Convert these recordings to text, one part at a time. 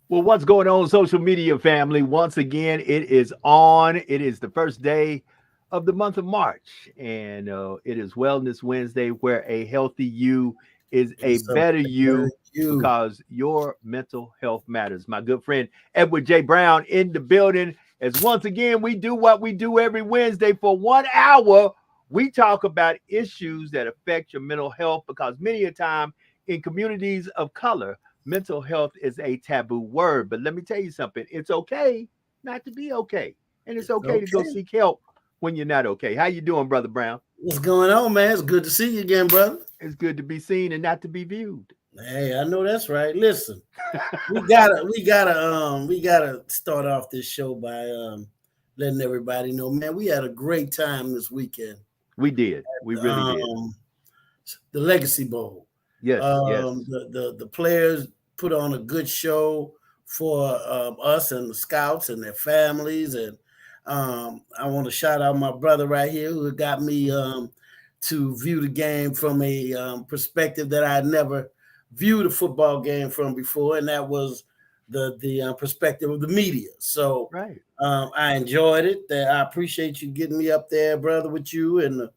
Well, what's going on, social media family? Once again, it is on. It is the first day of the month of March, and it is Wellness Wednesday, where a healthy you is a It's a better better you you. because your mental health matters. My good friend Edward J. Brown in the building. As once again, we do what we do every Wednesday for 1 hour. We talk about issues that affect your mental health because many a time in communities of color, mental health is a taboo word. But let me tell you something, it's okay not to be okay. And it's okay to go Okay. seek help when you're not okay. How you doing, Brother Brown? What's going on, man? It's good to see you again, brother. It's good to be seen and not to be viewed. Hey, I know that's right. Listen, we gotta start off this show by letting everybody know, man, we had a great time this weekend. We did. We really did. Um, the Legacy Bowl. Yes, yes. The players put on a good show for us and the scouts and their families, and I want to shout out my brother right here who got me to view the game from a perspective that I never viewed a football game from before, and that was the perspective of the media. So Right. I enjoyed it. I appreciate you getting me up there, brother, with you in the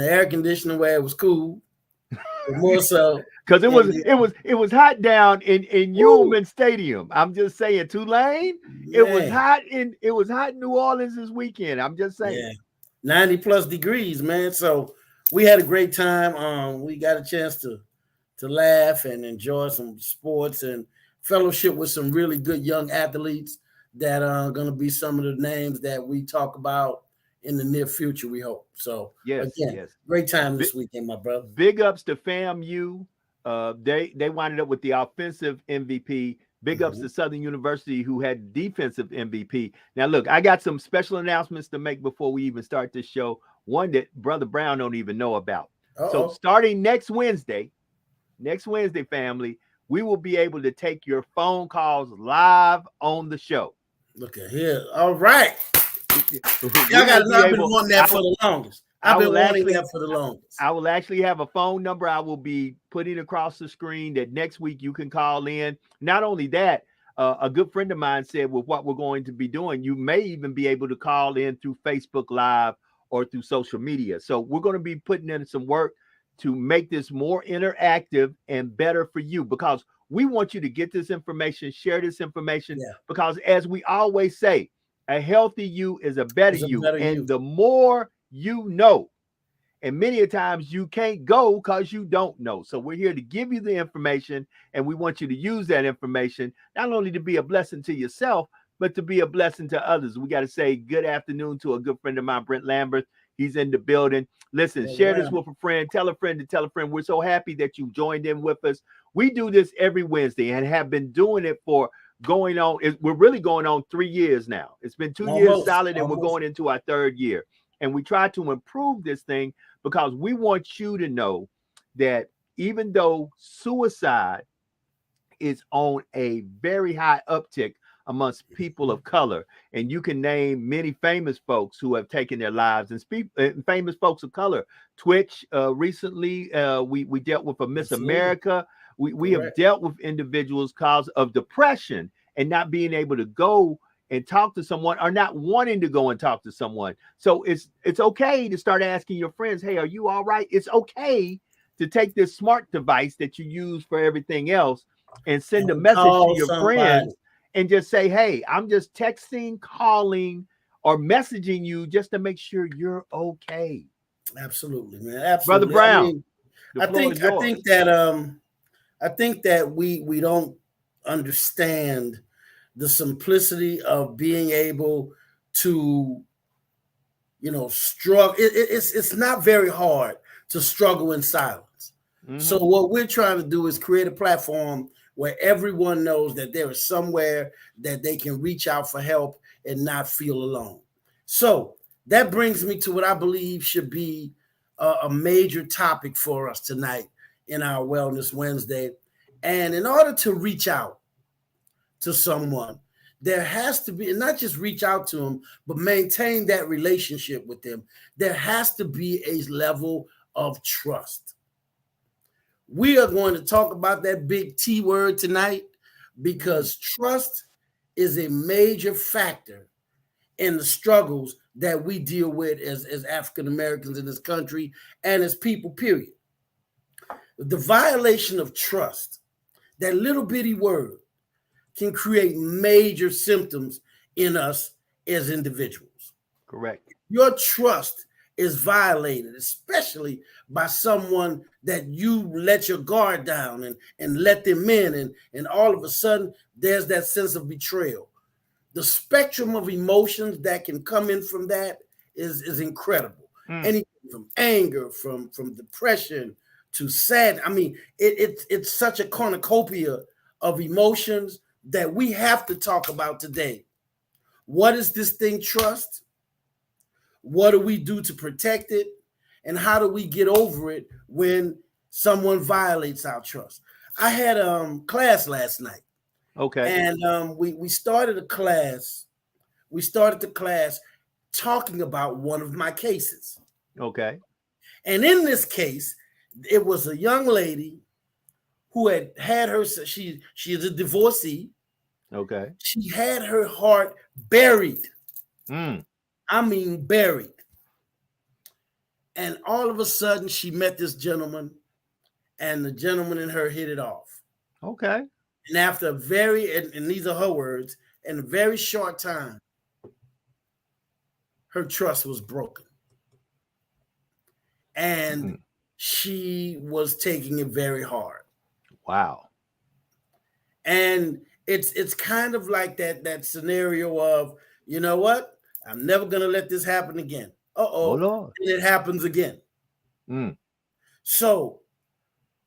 air conditioning where it was cool. But more so, Because it in was the it was it was hot down in woo, Ullman Stadium. I'm just saying, Tulane. man, It was hot in New Orleans this weekend. I'm just saying. yeah, 90 plus degrees, man. So we had a great time. We got a chance to laugh and enjoy some sports and fellowship with some really good young athletes that are going to be some of the names that we talk about in the near future. We hope. So Yes, again, yes. great time this weekend, my brother. Big ups to FAMU. They winded up with the offensive MVP. Big ups Mhm. to Southern University, who had defensive MVP. Now, look, I got some special announcements to make before we even start this show. One that Brother Brown don't even know about. So, Uh-oh. starting next Wednesday, family, we will be able to take your phone calls live on the show. Look at here. All right. We Y'all got will to know be I've been able. wanting that for the longest. I've I been will wanting actually that for the longest. I will actually have a phone number I will be putting across the screen that next week you can call in. Not only that, a good friend of mine said with what we're going to be doing, you may even be able to call in through Facebook Live or through social media. So we're going to be putting in some work to make this more interactive and better for you because we want you to get this information, share this information, Yeah. because as we always say, a healthy you is a better It's a you. better And you. the more you know, and many a times you can't go because you don't know. So we're here to give you the information, and we want you to use that information not only to be a blessing to yourself, but to be a blessing to others. We got to say good afternoon to a good friend of mine, Brent Lambert. He's in the building. Listen, Brother share this Ram. with a friend, tell a friend to tell a friend. We're so happy that you joined in with us. We do this every Wednesday and have been doing it for going on. We're really going on 3 years now. It's been 2 years Almost. solid, and we're Almost. going into our third year. And we try to improve this thing because we want you to know that even though suicide is on a very high uptick amongst people of color, and you can name many famous folks who have taken their lives, and famous folks of color. Twitch recently, we dealt with a Miss Absolutely. America. We have Correct. dealt with individuals cause of depression and not being able to go and talk to someone or not wanting to go and talk to someone. So it's okay to start asking your friends, hey, are you all right? It's okay to take this smart device that you use for everything else and send a And message to call your somebody. friends and just say, hey, I'm just texting, calling, or messaging you just to make sure you're okay. Absolutely, man. Brother Absolutely. I Brown, mean, the I floor think is I think yours. that I think that we don't understand the simplicity of being able to struggle. It's not very hard to struggle in silence. So Mm-hmm. what we're trying to do is create a platform where everyone knows that there is somewhere that they can reach out for help and not feel alone. So that brings me to what I believe should be a major topic for us tonight in our Wellness Wednesday. And in order to reach out to someone, there has to be, and not just reach out to them, but maintain that relationship with them. There has to be a level of trust. We are going to talk about that big T word tonight. because trust is a major factor in the struggles that we deal with as African Americans in this country and as people, period. The violation of trust, that little bitty word, can create major symptoms in us as individuals. Correct. Your trust is violated, especially by someone that you let your guard down and let them in, and all of a sudden there's that sense of betrayal. The spectrum of emotions that can come in from that is incredible. Anything from anger, from depression to sad. I mean, it's such a cornucopia of emotions that we have to talk about today. What is this thing, trust? What do we do to protect it? And how do we get over it when someone violates our trust? I had class last night. Okay. And we started a class. We started the class talking about one of my cases. Okay. And in this case, it was a young lady who had her, she is a divorcee. Okay. She had her heart buried. I mean, buried. And all of a sudden, she met this gentleman, and the gentleman and her hit it off. Okay. And after and these are her words, in a very short time, her trust was broken. And she was taking it very hard. Wow. And it's kind of like that scenario of, you know what? I'm never going to let this happen again. Oh, Lord. And it happens again. So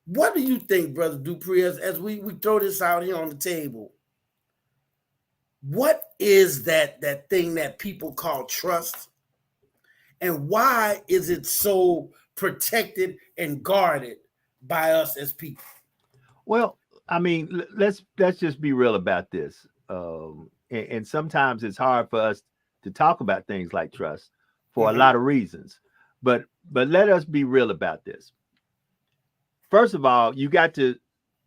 what do you think, Brother Dupree, as we throw this out here on the table? What is that thing that people call trust? And why is it so protected and guarded by us as people? Well, I mean, let's just be real about this. And sometimes it's hard for us to talk about things like trust for a lot of reasons. But let us be real about this. First of all, you got to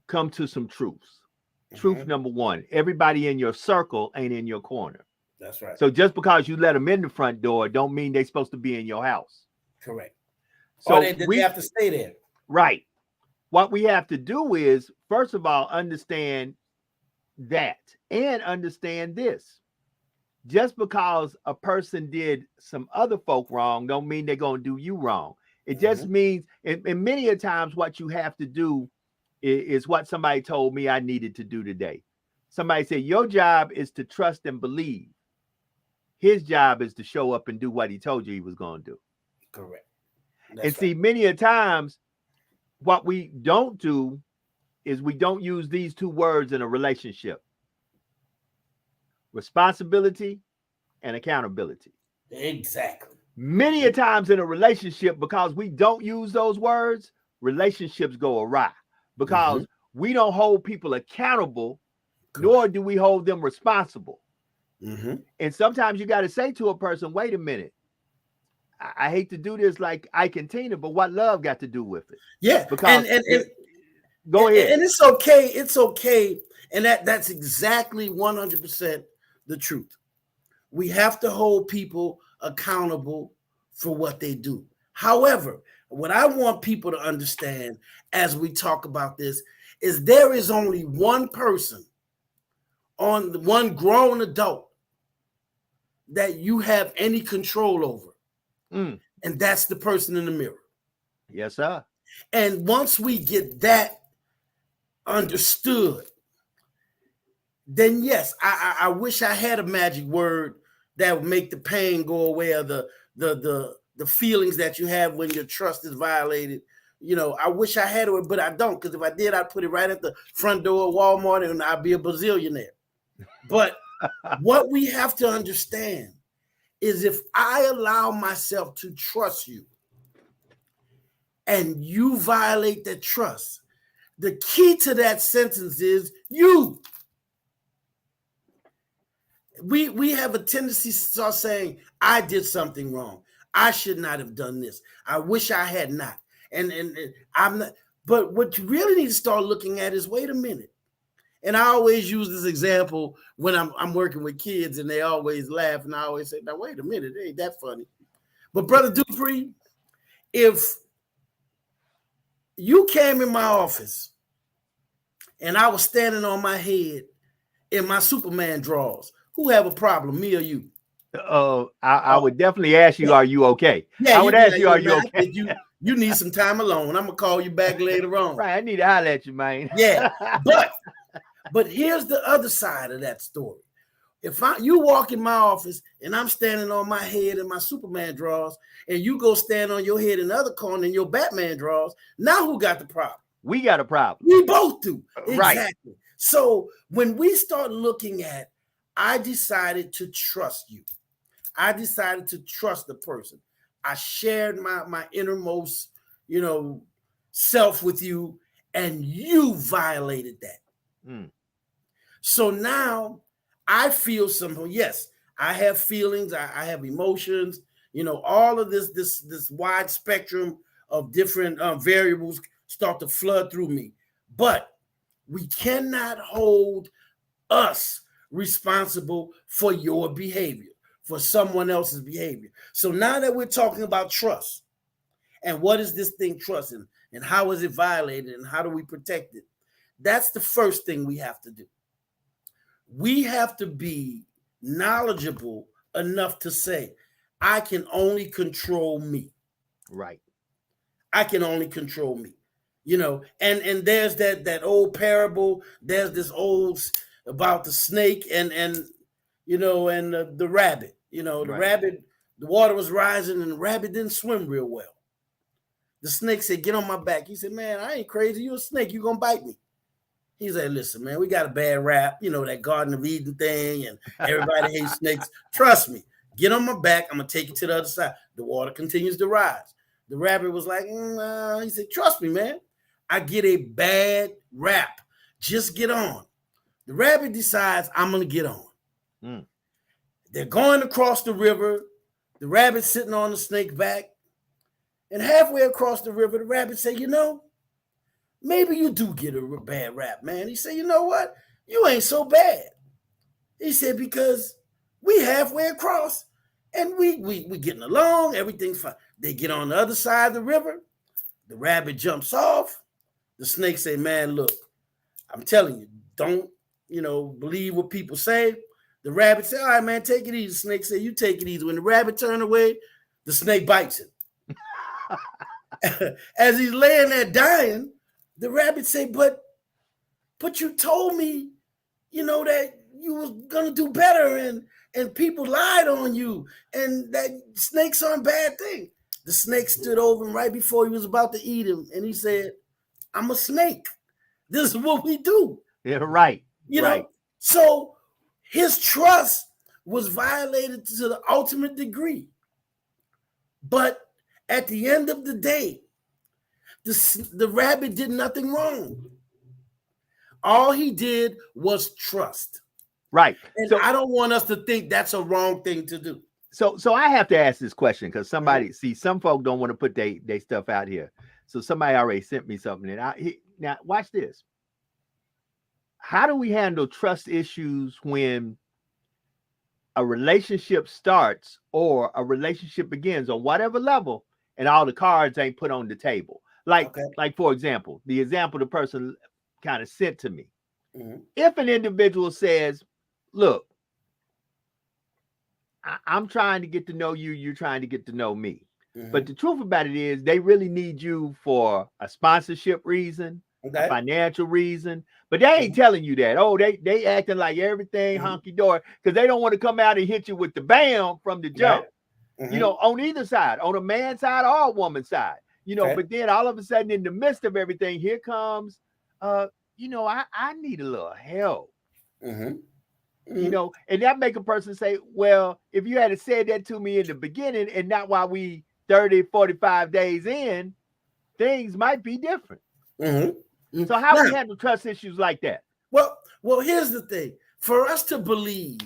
come to some truths. Truth number one, everybody in your circle ain't in your corner. That's right. So just because you let them in the front door don't mean they're supposed to be in your house. Correct. So or they have to stay there. Right. What we have to do is, first of all, understand that and understand this. Just because a person did some other folk wrong don't mean they're going to do you wrong. It just means, and many a times what you have to do is what somebody told me I needed to do today. Somebody said, your job is to trust and believe. His job is to show up and do what he told you he was going to do. Correct. And see, many a times what we don't do is we don't use these two words in a relationship: responsibility and accountability. Exactly. Many a times in a relationship, because we don't use those words, relationships go awry because we don't hold people accountable, nor do we hold them responsible. And sometimes you got to say to a person, wait a minute, I hate to do this like Ike and Tina, but what love got to do with it? Yeah, because go ahead. And it's okay. It's okay. And that's exactly 100% the truth. We have to hold people accountable for what they do. However, what I want people to understand as we talk about this is there is only one person, on one grown adult, that you have any control over. And that's the person in the mirror. Yes, sir. And once we get that understood, then yes, I wish I had a magic word that would make the pain go away, or the feelings that you have when your trust is violated. You know, I wish I had it, but I don't, because if I did, I'd put it right at the front door of Walmart and I'd be a bazillionaire. But what we have to understand is, if I allow myself to trust you and you violate that trust, the key to that sentence is you. We have a tendency to start saying, I did something wrong. I should not have done this. I wish I had not. And I'm not. But what you really need to start looking at is, wait a minute. And I always use this example when I'm working with kids, and they always laugh, and I always say, now wait a minute, it ain't that funny. But Brother Dupree, if you came in my office and I was standing on my head in my Superman drawers, who have a problem, me or you? I would definitely ask you, are you okay? Yeah, I would ask you, are you okay? You need some time alone. I'm gonna call you back later on. Right, I need to holler at you, man. Yeah, but here's the other side of that story. If you walk in my office and I'm standing on my head in my Superman drawers, and you go stand on your head in the other corner in your Batman drawers, now who got the problem? We got a problem. We both do. Right. Exactly. So when we start looking at, I decided to trust you. I decided to trust the person. I shared my innermost, self with you, and you violated that. So now I feel something. Yes, I have feelings. I have emotions. All of this wide spectrum of different variables start to flood through me. But we cannot hold us responsible for your behavior, for someone else's behavior. So now that we're talking about trust, and what is this thing trust, and how is it violated, and how do we protect it? That's the first thing we have to do. We have to be knowledgeable enough to say, I can only control me. Right. I can only control me. And there's that old parable. There's this old about the snake and the rabbit. The rabbit, the water was rising and the rabbit didn't swim real well. The snake said, get on my back. He said, man, I ain't crazy. You a snake. You gonna bite me. He said, listen, man, we got a bad rap, that Garden of Eden thing, and everybody hates snakes. Trust me, get on my back. I'm going to take you to the other side. The water continues to rise. The rabbit was like, he said, trust me, man. I get a bad rap. Just get on. The rabbit decides I'm going to get on. They're going across the river. The rabbit's sitting on the snake back. And halfway across the river, the rabbit said, maybe you do get a bad rap, man. He said, you know what? You ain't so bad. He said, because we halfway across and we getting along. Everything's fine. They get on the other side of the river. The rabbit jumps off. The snake say, man, look, I'm telling you, don't, believe what people say. The rabbit said, all right, man, take it easy. The snake said, you take it easy. When the rabbit turned away, the snake bites him. As he's laying there dying, the rabbit say, but you told me, that you was gonna do better, and people lied on you, and that snakes aren't a bad thing. The snake stood over him right before he was about to eat him, and he said, I'm a snake. This is what we do. Yeah, right. Right. So his trust was violated to the ultimate degree. But at the end of the day, the rabbit did nothing wrong. All he did was trust. Right. And so, I don't want us to think that's a wrong thing to do. So I have to ask this question because some folk don't want to put their stuff out here. So somebody already sent me something. And now watch this. How do we handle trust issues when a relationship starts or a relationship begins on whatever level and all the cards ain't put on the table? Like for example, the example the person kind of sent to me. If an individual says, look, I'm trying to get to know you, you're trying to get to know me. But the truth about it is they really need you for a sponsorship reason, a financial reason, but they ain't telling you that. Oh, they acting like everything hunky-dory because they don't want to come out and hit you with the bam from the jump. On either side, on a man's side or a woman's side. But then all of a sudden in the midst of everything, here comes, I need a little help. And that make a person say, well, if you had said that to me in the beginning and not while we 30, 45 days in, things might be different. So how do we handle trust issues like that? Well, here's the thing. For us to believe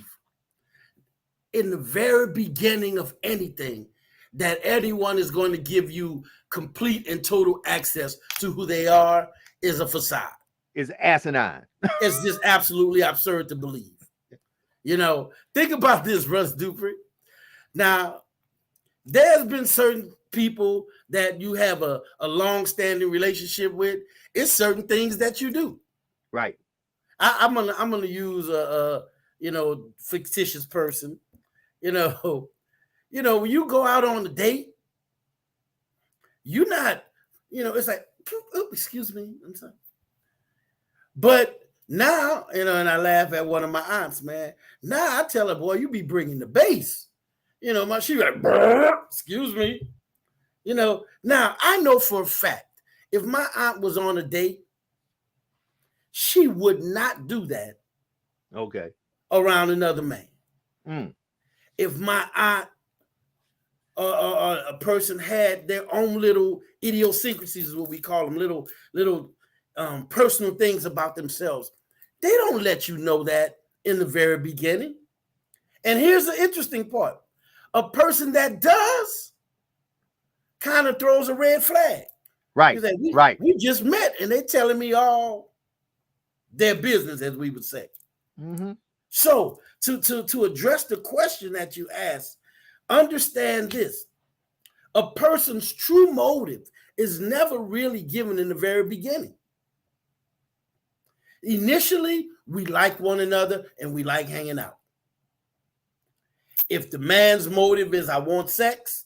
in the very beginning of anything that anyone is going to give you complete and total access to who they are is a facade. is asinine. It's just absolutely absurd to believe. You know, think about this, Russ Dupree. Now, there's been certain people that you have a long-standing relationship with. It's certain things that you do. Right. I'm gonna use a fictitious person. When you go out on a date, you're not, it's like, oh, excuse me, I'm sorry. But now, and I laugh at one of my aunts, man. Now I tell her, boy, you be bringing the bass. She like, excuse me. Now I know for a fact, if my aunt was on a date, she would not do that. Okay. Around another man. If my aunt or a person had their own little idiosyncrasies, is what we call them, little personal things about themselves, they don't let you know that in the very beginning. And here's the interesting part. A person that does kind of throws a red flag. Right. Like, we just met and they're telling me all their business, as we would say. Mm-hmm. So to address the question that you asked, understand this. A person's true motive is never really given in the very beginning. Initially, we like one another and we like hanging out. If the man's motive is I want sex,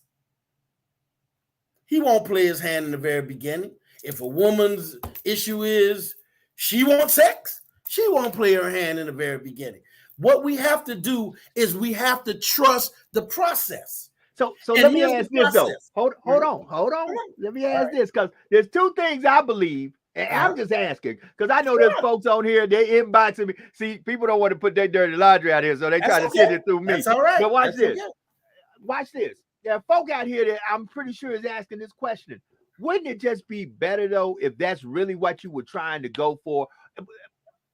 he won't play his hand in the very beginning. If a woman's issue is she wants sex, she won't play her hand in the very beginning. What we have to do is we have to trust the process. So let me ask this though. Hold on. Let me ask this, because there's two things I believe, and I'm just asking because I know there's folks on here, they inboxing me. See, people don't want to put their dirty laundry out here, so they try to send it through me. That's all right. But watch this. Watch this. There are folk out here that I'm pretty sure is asking this question. Wouldn't it just be better though if that's really what you were trying to go for?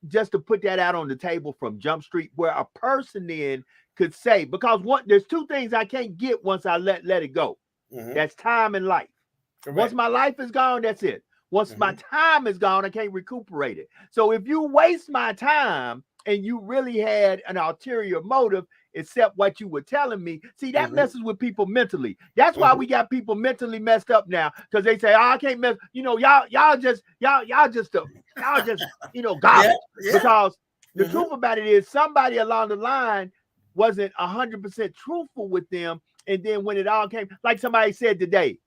Just to put that out on the table from Jump Street, where a person then could say, because there's two things I can't get once I let it go. Mm-hmm. That's time and life. Correct. Once my life is gone, that's it. Once my time is gone, I can't recuperate it. So if you waste my time and you really had an ulterior motive, except what you were telling me, see, that messes with people mentally. That's why we got people mentally messed up now, because they say, oh, I can't mess, y'all just garbage. Yeah. Because the truth about it is somebody along the line wasn't 100% truthful with them. And then when it all came, like somebody said today,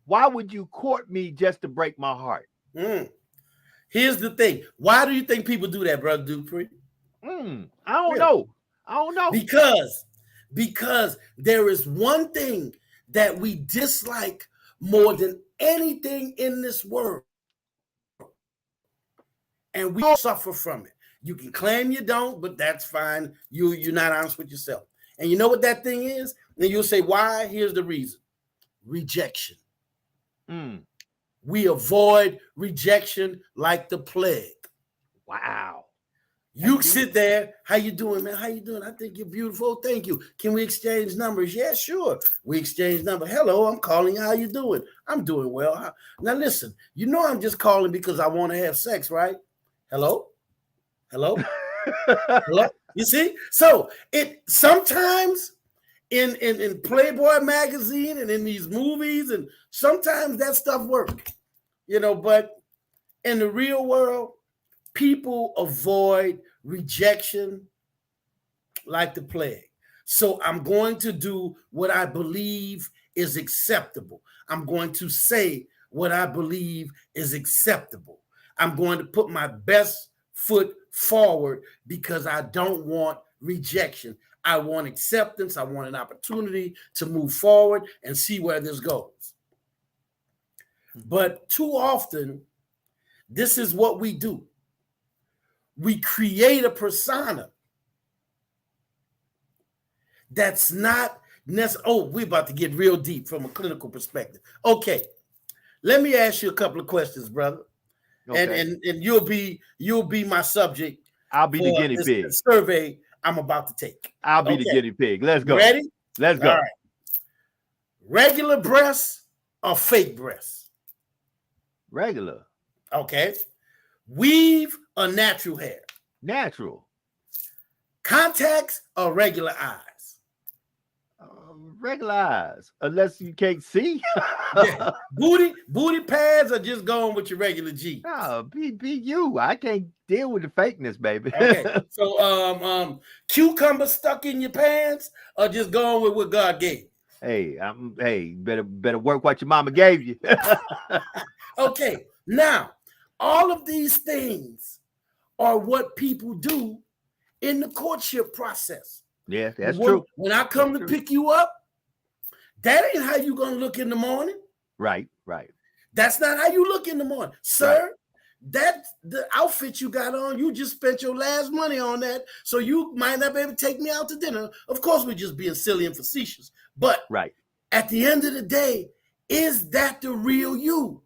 why would you court me just to break my heart? Here's the thing. Why do you think people do that, Brother Dupree? I don't know. Because there is one thing that we dislike more than anything in this world. And we all suffer from it. You can claim you don't, but that's fine. You're not honest with yourself. And you know what that thing is? And you'll say, why? Here's the reason. Rejection. We avoid rejection like the plague. Wow. You sit there. How you doing, man? How you doing? I think you're beautiful. Thank you. Can we exchange numbers? Yeah, sure. We exchange numbers. Hello, I'm calling. How you doing? I'm doing well. Now listen, I'm just calling because I want to have sex, right? Hello? Hello? You see? So it sometimes in Playboy magazine and in these movies, and sometimes that stuff works, but in the real world, people avoid rejection like the plague. So I'm going to do what I believe is acceptable. I'm going to say what I believe is acceptable. I'm going to put my best foot forward because I don't want rejection. I want acceptance. I want an opportunity to move forward and see where this goes. But too often, this is what we do. We create a persona that's not necessarily. Oh, we're about to get real deep from a clinical perspective. Okay, let me ask you a couple of questions, brother. Okay. And you'll be my subject. I'll be the guinea pig. Survey I'm about to take. I'll be the guinea pig. Let's go. Ready? Let's go. All right. Regular breasts or fake breasts? Regular. Okay. weave or natural hair, Natural. contacts or regular eyes. Regular eyes, unless you can't see. Yeah. Booty pads, or just going with your regular G. No, be you. I can't deal with the fakeness, baby. Okay, so cucumber stuck in your pants, or just going with what God gave. Hey, better work what your mama gave you. Okay, now all of these things are what people do in the courtship process. Yeah, that's true. When I come to pick you up, that ain't how you gonna look in the morning. Right. That's not how you look in the morning, sir. Right. That the outfit you got on, you just spent your last money on that, so you might not be able to take me out to dinner. Of course, we're just being silly and facetious, but right. At the end of the day, is that the real you?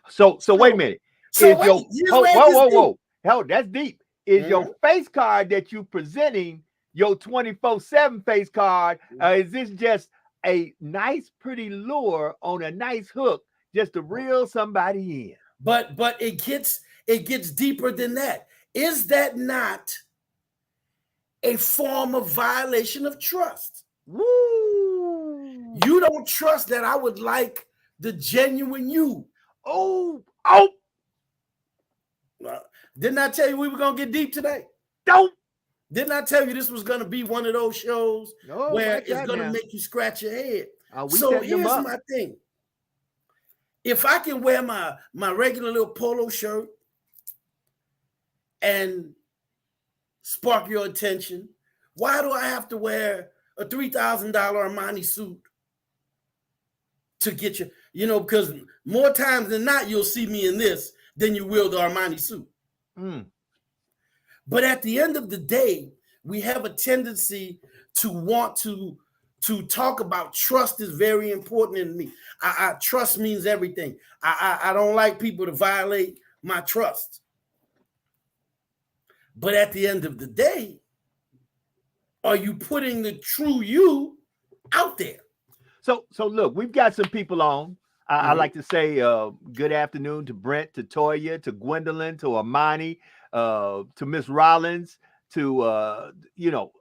So wait a minute. Whoa. Hell, that's deep. Is your face card that you presenting your 24/7 face card? Is this just a nice, pretty lure on a nice hook just to reel somebody in? But it gets deeper than that. Is that not a form of violation of trust? Woo! You don't trust that I would like the genuine you. Oh! Didn't I tell you we were gonna get deep today? Don't. Didn't I tell you this was gonna be one of those shows where it's gonna make you scratch your head? So here's my thing. If I can wear my regular little polo shirt and spark your attention, why do I have to wear a $3,000 Armani suit to get you? You know, because more times than not, you'll see me in this than you will the Armani suit. But at the end of the day, we have a tendency to want to talk about trust is very important in me. I trust means everything. I don't like people to violate my trust. But at the end of the day, are you putting the true you out there? So look, we've got some people on. I like to say good afternoon to Brent, to Toya, to Gwendolyn, to Amani, to Miss Rollins, to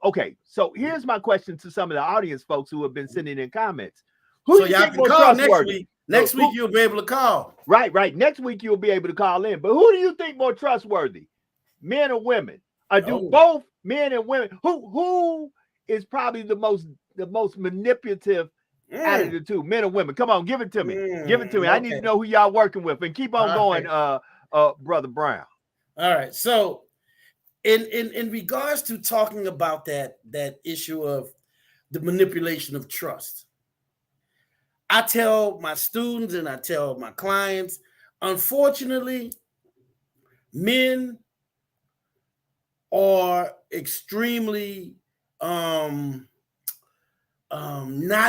okay. So here's my question to some of the audience folks who have been sending in comments. Who so y'all can call next week. Next week you'll be able to call. Right. Next week you'll be able to call in. But who do you think more trustworthy, men or women? Do both men and women? Who is probably the most manipulative out of the two, men or women? Come on, give it to me. Give it to me. Okay. I need to know who y'all working with, and keep on going, Brother Brown. All right. So, in regards to talking about that issue of the manipulation of trust, I tell my students and I tell my clients, unfortunately, men are extremely not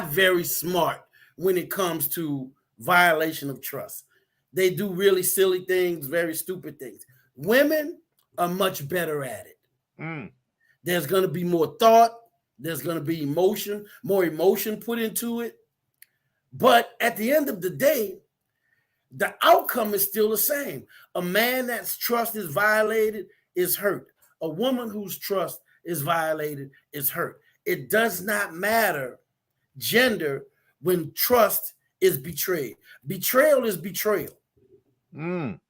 very smart when it comes to violation of trust. They do really silly things, very stupid things. Women are much better at it. There's going to be more thought. There's going to be more emotion put into it. But at the end of the day, the outcome is still the same. A man that's trust is violated is hurt. A woman whose trust is violated is hurt. It does not matter gender when trust is betrayed. Betrayal is betrayal. And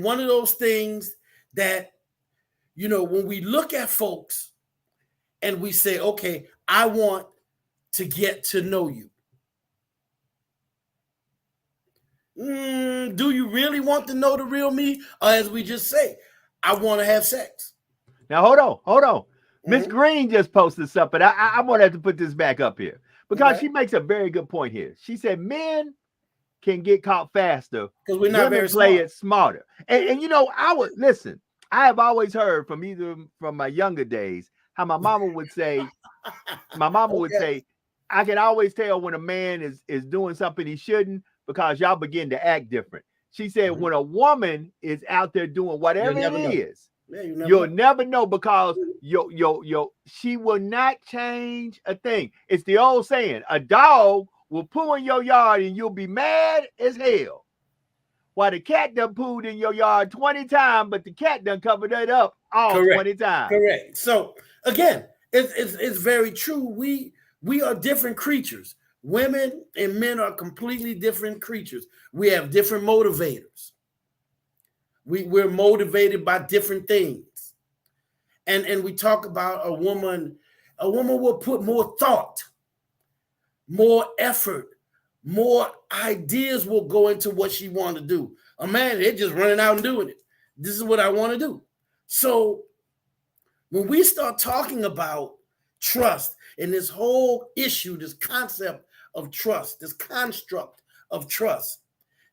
one of those things that, you know, when we look at folks and we say, okay, I want to get to know you. Do you really want to know the real me? Or as we just say, I want to have sex. Now, hold on. Miss Green just posted something. I'm going to have to put this back up here because she makes a very good point here. She said men can get caught faster because we're not very play it smarter. And you know, I have always heard from my younger days how my mama would say, I can always tell when a man is doing something he shouldn't because y'all begin to act different. She said when a woman is out there doing whatever it is, you'll never know because she will not change a thing. It's the old saying, a dog will poo in your yard and you'll be mad as hell. while the cat done pooed in your yard 20 times, but the cat done covered it up all Correct. 20 times. Correct. So again, it's very true. We are different creatures. Women and men are completely different creatures. We have different motivators. We're motivated by different things. And we talk about a woman will put more thought, more effort, more ideas will go into what she want to do. A man, they're just running out and doing it. This is what I want to do. So when we start talking about trust and this whole issue, this concept of trust, this construct of trust,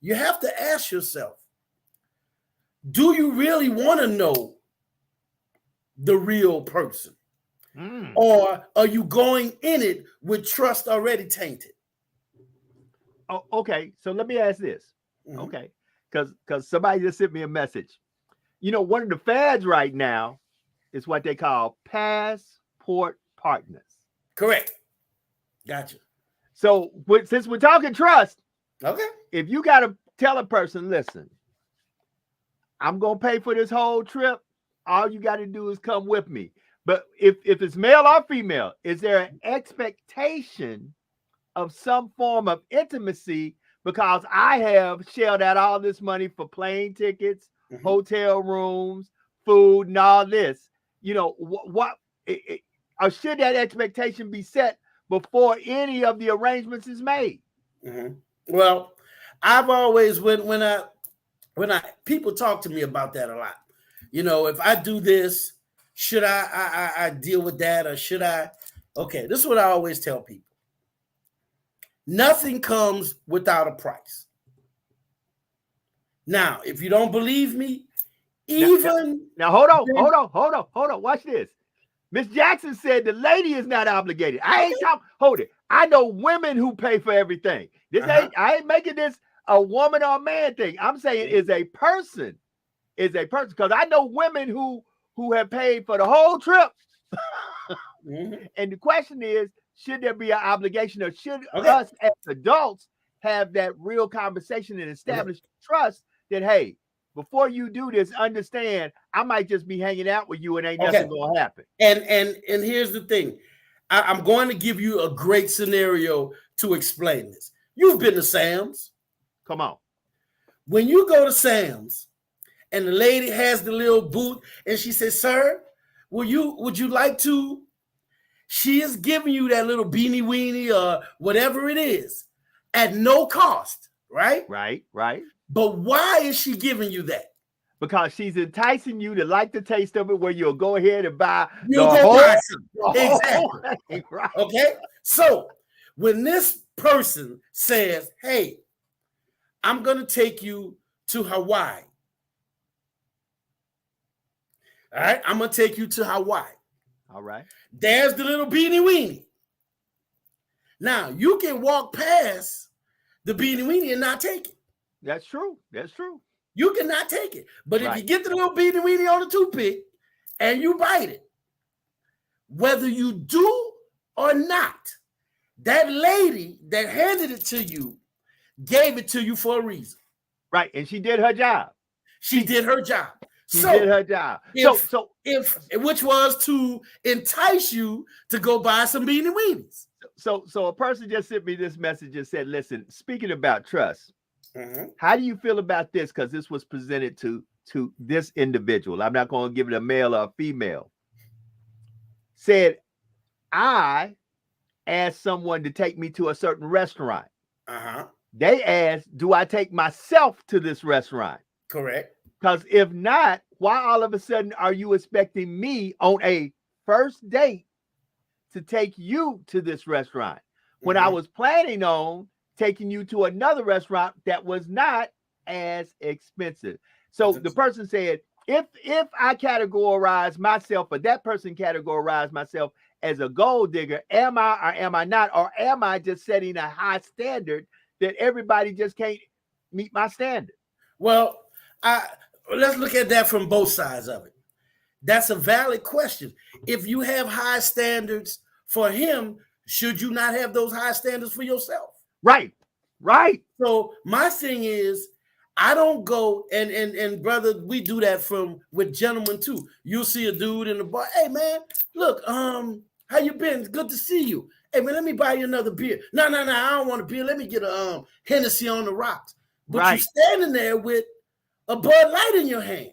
you have to ask yourself, do you really want to know the real person? Or are you going in it with trust already tainted? Oh, okay. So let me ask this. Okay. Because somebody just sent me a message. You know, one of the fads right now is what they call passport partners. Correct. Gotcha. So since we're talking trust, okay, if you got to tell a person, listen, I'm going to pay for this whole trip, all you got to do is come with me. But if it's male or female, is there an expectation of some form of intimacy because I have shelled out all this money for plane tickets, hotel rooms, food, and all this? You know, or should that expectation be set before any of the arrangements is made? Well, I've always when I people talk to me about that a lot. You know, if I do this, should I deal with that, or should I? Okay, this is what I always tell people. Nothing comes without a price. Now, if you don't believe me, now hold on. Watch this. Miss Jackson said the lady is not obligated. I ain't talking. Hold it. I know women who pay for everything. This I ain't making this a woman or a man thing. I'm saying is a person, because I know women who have paid for the whole trip. And the question is, should there be an obligation, or should us as adults have that real conversation and establish trust that, hey, before you do this, understand I might just be hanging out with you and ain't nothing gonna happen. And here's the thing. I'm going to give you a great scenario to explain this. You've been to Sam's. Come on. When you go to Sam's and the lady has the little booth and she says, "Sir, would you like to?" She is giving you that little beanie weenie or whatever it is at no cost, right? Right. But why is she giving you that? Because she's enticing you to like the taste of it, where you'll go ahead and buy exactly. Right. Okay. So when this person says, "Hey, I'm going to take you to Hawaii. All right, I'm going to take you to Hawaii." All right. There's the little beanie weenie. Now, you can walk past the beanie weenie and not take it. That's true. You cannot take it. But if you get the little beanie weenie on the toothpick and you bite it, whether you do or not, that lady that handed it to you gave it to you for a reason. Right. And she did her job. She did her job. If which was to entice you to go buy some beanie weenies. So a person just sent me this message and said, listen, speaking about trust, how do you feel about this? Because this was presented to this individual. I'm not going to give it a male or a female. Said, I asked someone to take me to a certain restaurant. They asked, do I take myself to this restaurant? Correct. Because if not, why all of a sudden are you expecting me on a first date to take you to this restaurant when I was planning on taking you to another restaurant that was not as expensive? So the person said, if I categorize myself, or that person categorized myself as a gold digger, am I or am I not? Or am I just setting a high standard that everybody just can't meet my standard? Well, let's look at that from both sides of it. That's a valid question. If you have high standards for him, should you not have those high standards for yourself? Right. So my thing is, I don't go and brother, we do that with gentlemen too. You'll see a dude in the bar. Hey man, look, how you been? It's good to see you. Hey man, let me buy you another beer. No, I don't want a beer. Let me get a Hennessy on the rocks. But Right. you're standing there with a Bud Light in your hand.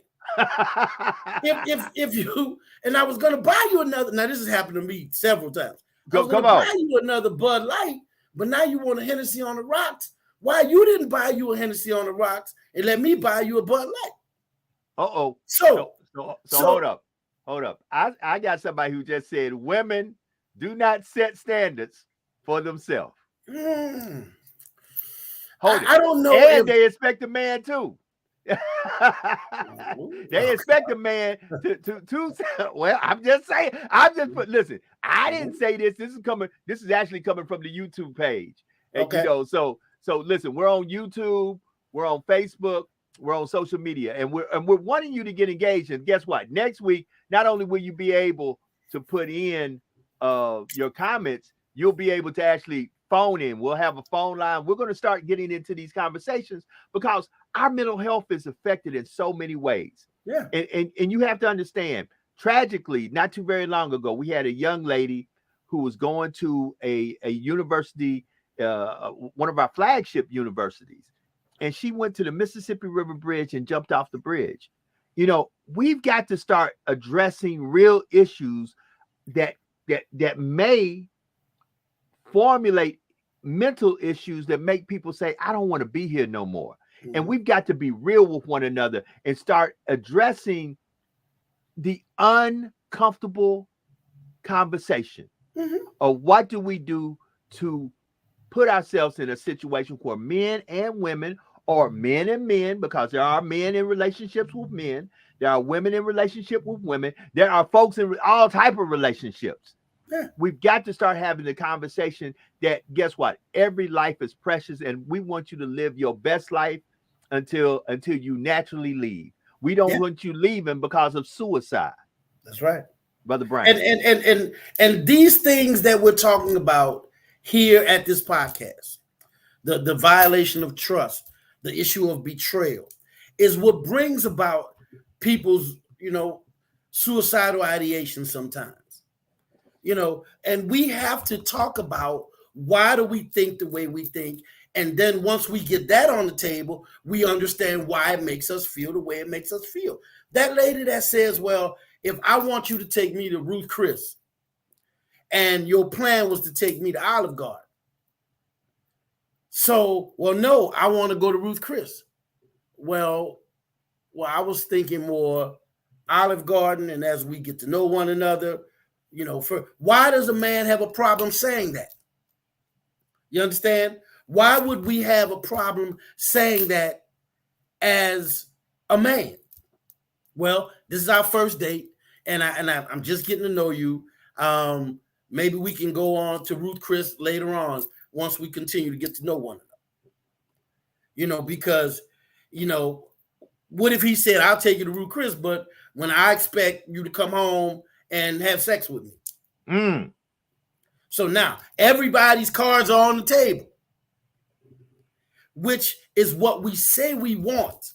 if you and I was gonna buy you another. Now this has happened to me several times. I was gonna buy you another Bud Light, but now you want a Hennessy on the rocks. Why you didn't buy you a Hennessy on the rocks and let me buy you a Bud Light? So hold up. I got somebody who just said women do not set standards for themselves. I don't know. And they expect a man too. They expect a man to well, I'm just saying. Listen, I didn't say this. This is actually coming from the YouTube page. And okay. So listen, we're on YouTube, we're on Facebook, we're on social media, and we're wanting you to get engaged. And guess what? Next week, not only will you be able to put in your comments, you'll be able to actually phone in. We'll have a phone line. We're going to start getting into these conversations because our mental health is affected in so many ways. Yeah. And you have to understand, tragically, not too very long ago, we had a young lady who was going to a university, one of our flagship universities, and she went to the Mississippi River Bridge and jumped off the bridge. You know, we've got to start addressing real issues that may formulate mental issues that make people say, I don't want to be here no more. Mm-hmm. And we've got to be real with one another and start addressing the uncomfortable conversation of what do we do to put ourselves in a situation where men and women, or men and men, because there are men in relationships with men, there are women in relationship with women, there are folks in all type of relationships. Yeah. We've got to start having the conversation that, guess what? Every life is precious, and we want you to live your best life until you naturally leave. We don't want you leaving because of suicide. That's right, Brother Brian. And these things that we're talking about here at this podcast, the violation of trust, the issue of betrayal, is what brings about people's, suicidal ideation sometimes. And we have to talk about why do we think the way we think. And then once we get that on the table, we understand why it makes us feel the way it makes us feel. That lady that says, well, if I want you to take me to Ruth Chris and your plan was to take me to Olive Garden. So, well, no, I want to go to Ruth Chris. Well, I was thinking more Olive Garden. And as we get to know one another, why does a man have a problem saying that? You understand? Why would we have a problem saying that as a man? Well, this is our first date, and I'm just getting to know you. Maybe we can go on to Ruth Chris later on once we continue to get to know one another. Because, what if he said, I'll take you to Ruth Chris, but when I expect you to come home and have sex with me. So now everybody's cards are on the table, which is what we say we want.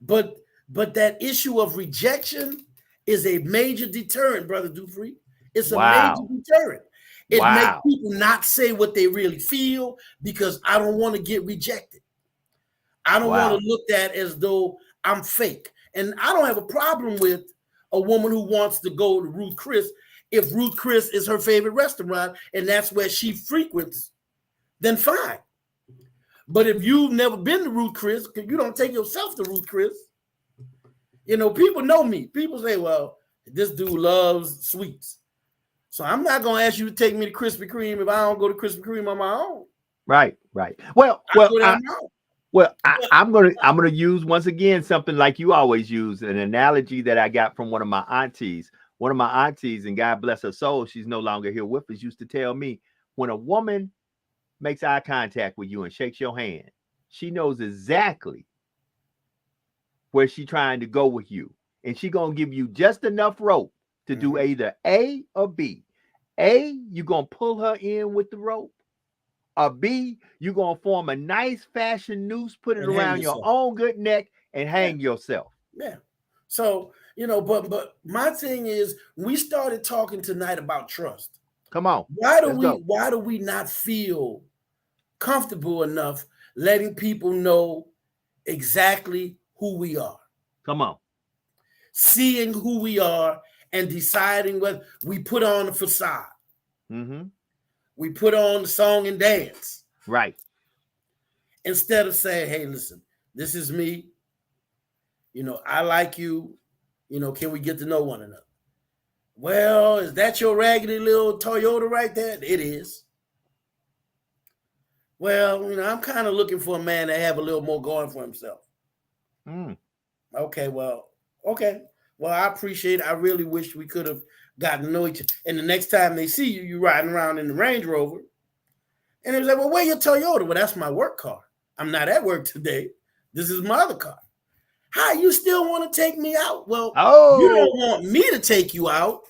But that issue of rejection is a major deterrent, Brother Dufree. It's a major deterrent. It makes people not say what they really feel because I don't want to get rejected. I don't want to look at as though I'm fake. And I don't have a problem with a woman who wants to go to Ruth Chris if Ruth Chris is her favorite restaurant and that's where she frequents, then fine. But if you've never been to Ruth Chris, because you don't take yourself to Ruth Chris, people know me. People say, well, this dude loves sweets. So I'm not going to ask you to take me to Krispy Kreme if I don't go to Krispy Kreme on my own. Right. I'm gonna use once again something like you always use, an analogy that I got from one of my aunties. One of my aunties, and God bless her soul, she's no longer here with us, used to tell me, when a woman makes eye contact with you and shakes your hand, she knows exactly where she's trying to go with you, and she's gonna give you just enough rope to do either A or B. A, you're gonna pull her in with the rope, or B, you're gonna form a nice fashion noose, put it And hang around your yourself. own good neck, and hang yourself. Yeah. So, but my thing is, we started talking tonight about trust. Come on. Why do Let's we not feel comfortable enough letting people know exactly who we are? Come on. Seeing who we are and deciding whether we put on the facade. Mm-hmm. We put on the song and dance. Right. Instead of saying, hey, listen, this is me. I like you. Can we get to know one another? Well, is that your raggedy little Toyota right there? It is. Well, I'm kind of looking for a man to have a little more going for himself. Okay, well, I appreciate it. I really wish we could have gotten to know each other. And the next time they see you, you're riding around in the Range Rover. And they're like, well, where's your Toyota? Well, that's my work car. I'm not at work today. This is my other car. How you still want to take me out? Well, you don't want me to take you out.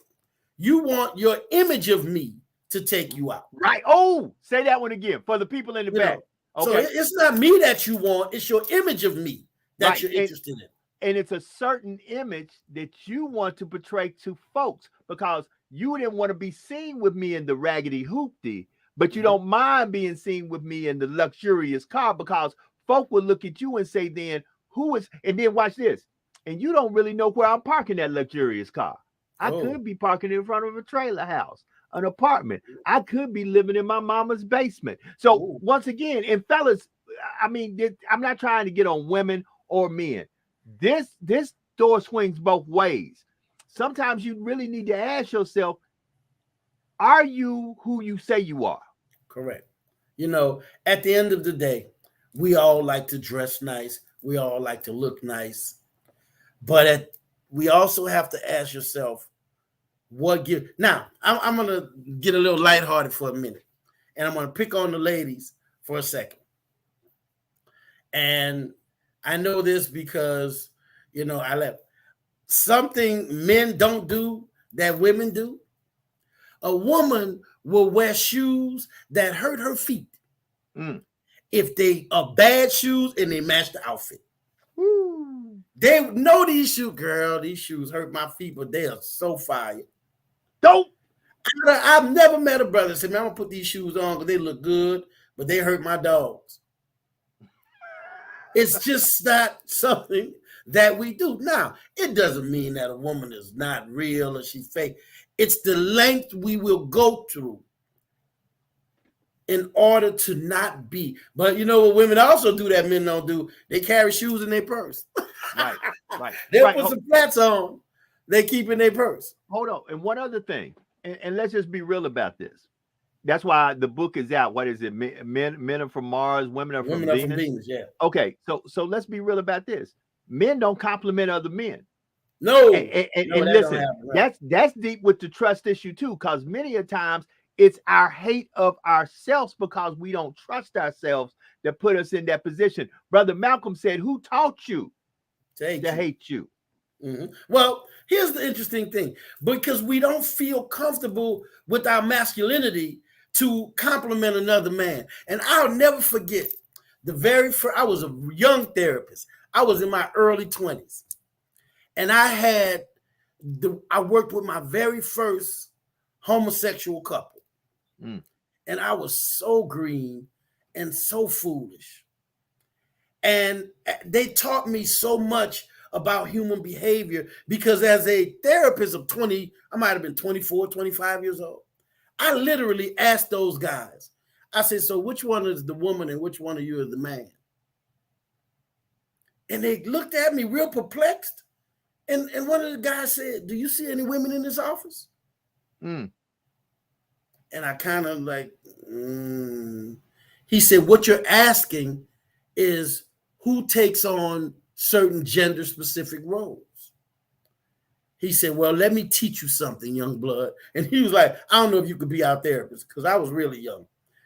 You want your image of me to take you out. Right. Oh, say that one again for the people in the back. Okay. So it's not me that you want. It's your image of me that you're interested in. And it's a certain image that you want to portray to folks because you didn't want to be seen with me in the raggedy hoopty, but you don't mind being seen with me in the luxurious car because folk will look at you and say, then who is, and then watch this. And you don't really know where I'm parking that luxurious car. I could be parking in front of a trailer house, an apartment. I could be living in my mama's basement. So once again, and fellas, I mean, I'm not trying to get on women or men. This door swings both ways. Sometimes you really need to ask yourself, are you who you say you are? Correct. At the end of the day, we all like to dress nice. We all like to look nice. But we also have to ask yourself, what give? Now, I'm going to get a little lighthearted for a minute. And I'm going to pick on the ladies for a second. And I know this because, I left something men don't do that women do. A woman will wear shoes that hurt her feet if they are bad shoes and they match the outfit. They know these shoes, girl. These shoes hurt my feet, but they are so fire. Dope. I've never met a brother that said, man, I'm gonna put these shoes on because they look good, but they hurt my dogs. It's just not something that we do. Now, it doesn't mean that a woman is not real or she's fake. It's the length we will go through in order to not be. But what women also do that men don't do? They carry shoes in their purse. Right. They'll put some flats on. They keep in their purse. Hold on. And one other thing, and let's just be real about this. That's why the book is out. What is it? Men are from Mars, women are from Venus. Yeah. Okay, so let's be real about this. Men don't compliment other men. No. And listen, that's deep with the trust issue too, because many a times it's our hate of ourselves because we don't trust ourselves that put us in that position. Brother Malcolm said, "Who taught you to hate you?" Mm-hmm. Well, here's the interesting thing: because we don't feel comfortable with our masculinity to compliment another man. And I'll never forget the very first, I was a young therapist. I was in my early 20s. And I worked with my very first homosexual couple. And I was so green and so foolish. And they taught me so much about human behavior because as a therapist of 20, I might have been 24, 25 years old. I literally asked those guys, I said, so which one is the woman and which one of you is the man? And they looked at me real perplexed. And one of the guys said, do you see any women in this office? And I kind of he said, what you're asking is who takes on certain gender specific roles. He said, well, let me teach you something, young blood. And he was like, I don't know if you could be our therapist because I was really young.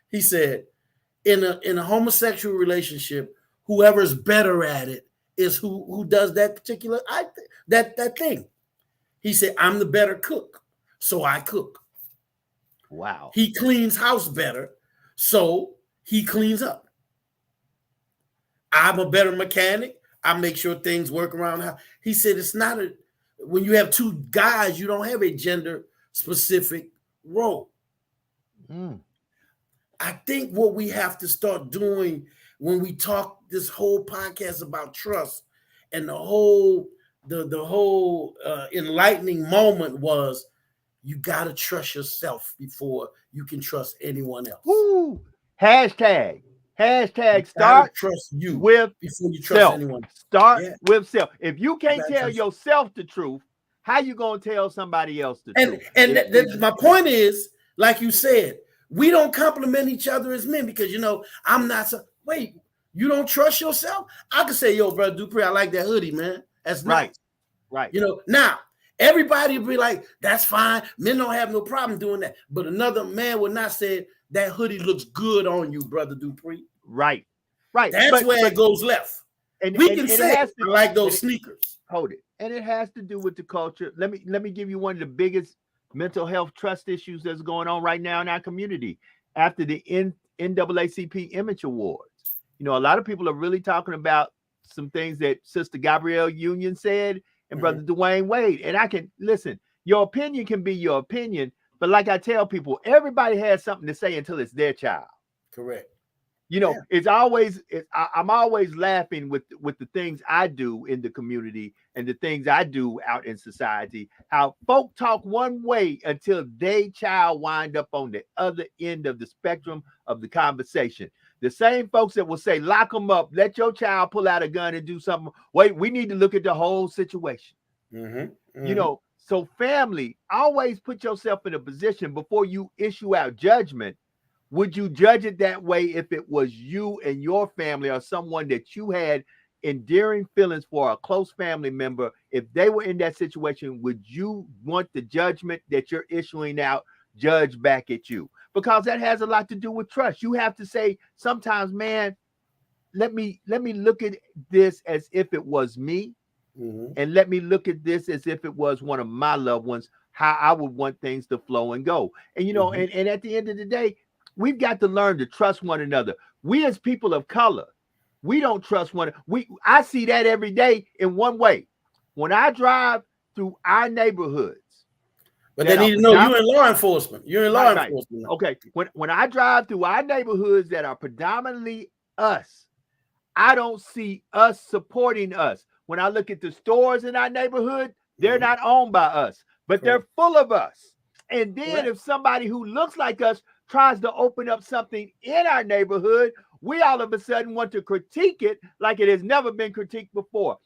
He said, in a homosexual relationship, whoever's better at it is who does that particular that thing. He said, I'm the better cook, so I cook. Wow. He cleans house better, so he cleans up. I'm a better mechanic. I make sure things work around how he said it's not a when you have two guys, you don't have a gender specific role. I think what we have to start doing when we talk this whole podcast about trust and the whole enlightening moment was you got to trust yourself before you can trust anyone else. Woo. Hashtag start trust you with before you trust self. anyone. Start with self. If you can't You tell yourself the truth, how you gonna tell somebody else the truth? And my point is, like you said, we don't compliment each other as men because I'm not so. Wait, you don't trust yourself? I could say, yo, brother Dupree, I like that hoodie, man. That's nice. Right. Now everybody will be like, that's fine. Men don't have no problem doing that. But another man would not say that hoodie looks good on you, brother Dupree. Right. That's where it goes left. And we can say I like those sneakers. Hold it. And it has to do with the culture. Let me give you one of the biggest mental health trust issues that's going on right now in our community after the NAACP Image Awards. A lot of people are really talking about some things that Sister Gabrielle Union said and Brother Dwayne Wade. And I can listen, your opinion can be your opinion, but like I tell people, everybody has something to say until it's their child. Correct. It's always I'm always laughing with the things I do in the community and the things I do out in society, how folk talk one way until they child wind up on the other end of the spectrum of the conversation. The same folks that will say, lock them up, let your child pull out a gun and do something. Wait, we need to look at the whole situation. So family, always put yourself in a position before you issue out judgment. Would you judge it that way if it was you and your family or someone that you had endearing feelings for, a close family member? If they were in that situation, would you want the judgment that you're issuing out judged back at you? Because that has a lot to do with trust. You have to say sometimes, man, let me look at this as if it was me, and let me look at this as if it was one of my loved ones, how I would want things to flow and go. And and at the end of the day, we've got to learn to trust one another. We as people of color, we don't trust one. I see that every day in one way. When I drive through our neighborhoods. But they need to know you're in law enforcement. You're in law enforcement. Okay. When I drive through our neighborhoods that are predominantly us, I don't see us supporting us. When I look at the stores in our neighborhood, they're not owned by us, but they're full of us. And then if somebody who looks like us tries to open up something in our neighborhood, we all of a sudden want to critique it like it has never been critiqued before.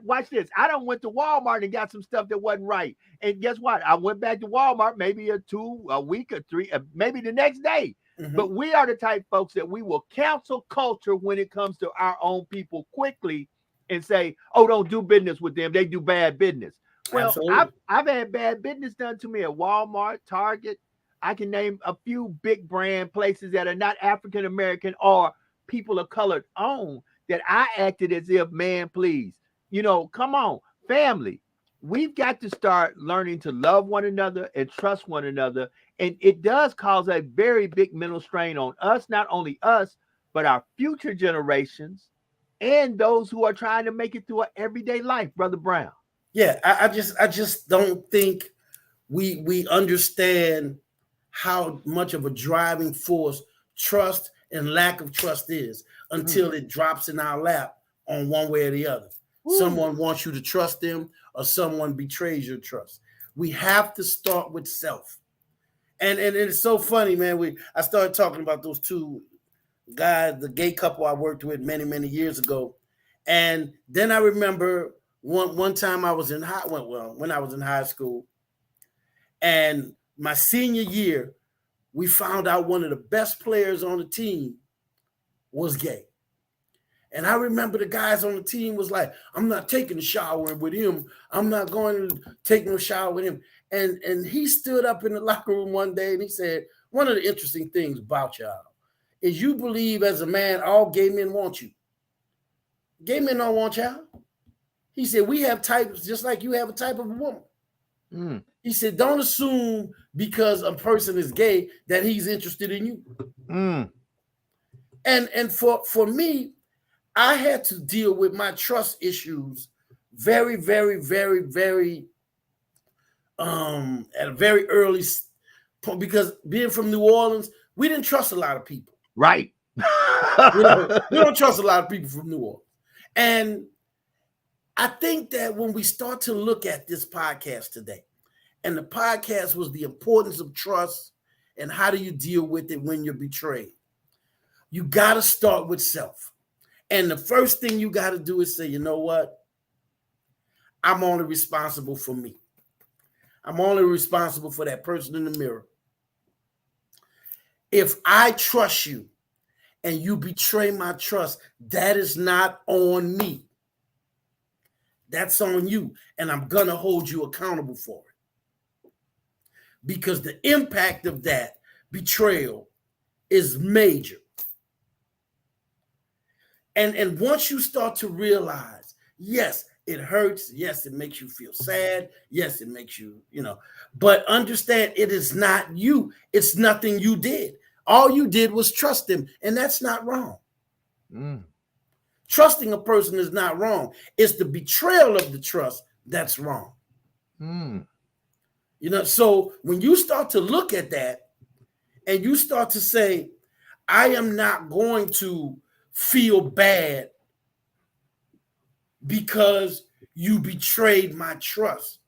Watch this. I done went to Walmart and got some stuff that wasn't right. And guess what? I went back to Walmart maybe a week or 3, maybe the next day. But we are the type folks that we will cancel culture when it comes to our own people quickly and say, oh, don't do business with them. They do bad business. Well, I've had bad business done to me at Walmart, Target. I can name a few big brand places that are not African-American or people of color owned that I acted as if, man, please, come on, family. We've got to start learning to love one another and trust one another. And it does cause a very big mental strain on us, not only us, but our future generations and those who are trying to make it through an everyday life, Brother Brown. Yeah, I just don't think we understand how much of a driving force trust and lack of trust is until it drops in our lap on one way or the other. Someone wants you to trust them or someone betrays your trust. We have to start with self. And it's so funny, man. I started talking about those two guys, the gay couple I worked with many, many years ago. And then I remember one time I was in when I was in high school, and my senior year, we found out one of the best players on the team was gay. And I remember the guys on the team was like, I'm not taking a shower with him. I'm not going to take no shower with him. And he stood up in the locker room one day and he said, one of the interesting things about y'all is you believe as a man, all gay men want you. Gay men don't want y'all. He said, we have types just like you have a type of a woman. He said, don't assume because a person is gay that he's interested in you. And for me, I had to deal with my trust issues very, very, very, very at a very early point, because being from New Orleans, we didn't trust a lot of people. Right. We don't trust a lot of people from New Orleans. And I think that when we start to look at this podcast today, and the podcast was the importance of trust and how do you deal with it when you're betrayed, you got to start with self. And the first thing you got to do is say, you know what? I'm only responsible for me. I'm only responsible for that person in the mirror. If I trust you and you betray my trust, that is not on me. That's on you. And I'm going to hold you accountable for it. Because the impact of that betrayal is major. And once you start to realize, yes, it hurts. Yes, it makes you feel sad. Yes, it makes you, but understand it is not you. It's nothing you did. All you did was trust him, and that's not wrong. Trusting a person is not wrong. It's the betrayal of the trust that's wrong. So when you start to look at that and you start to say, I am not going to feel bad because you betrayed my trust.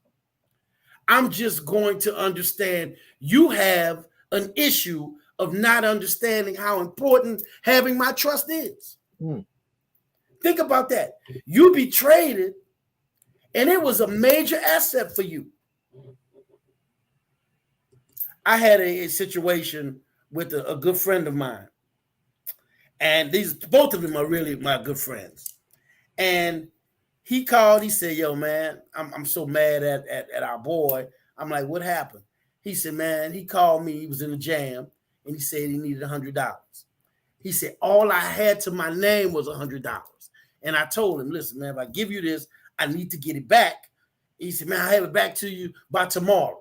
I'm just going to understand you have an issue of not understanding how important having my trust is. Think about that. You betrayed it, and it was a major asset for you. I had a situation with a good friend of mine, and both of them are really my good friends. And he called. He said, "Yo, man, I'm so mad at our boy." I'm like, "What happened?" He said, "Man, he called me. He was in the jam, and he said he needed $100. He said all I had to my name was $100." And I told him, "Listen, man, if I give you this, I need to get it back." He said, "Man, I'll have it back to you by tomorrow."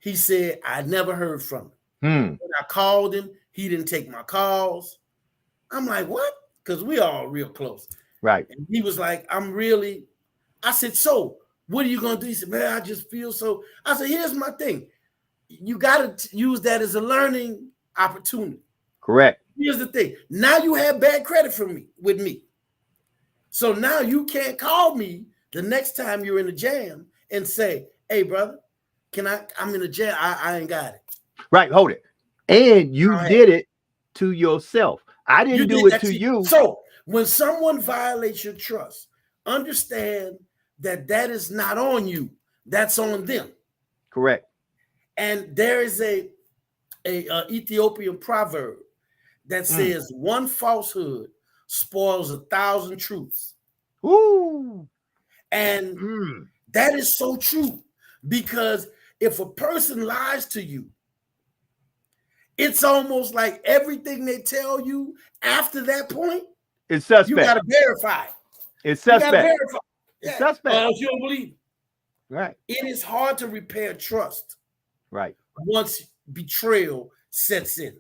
He said, I never heard from him. When I called him, he didn't take my calls. I'm like, what? Because we all real close. Right. And he was like, I said, so what are you going to do? He said, man, I just feel so. I said, here's my thing. You got to use that as a learning opportunity. Correct. Here's the thing. Now you have bad credit with me. So now you can't call me the next time you're in a jam and say, hey, brother, I'm in a jam. I ain't got it. Right. Hold it. And you did it to yourself. I didn't do it to you. So when someone violates your trust, understand that is not on you. That's on them. Correct. And there is a Ethiopian proverb that says one falsehood spoils 1,000 truths. Ooh. And that is so true, because if a person lies to you, it's almost like everything they tell you after that point, it's suspect. You got to verify. It's suspect. You got to verify. It's suspect. Or else you don't believe it. Right. It is hard to repair trust. Right. Once betrayal sets in.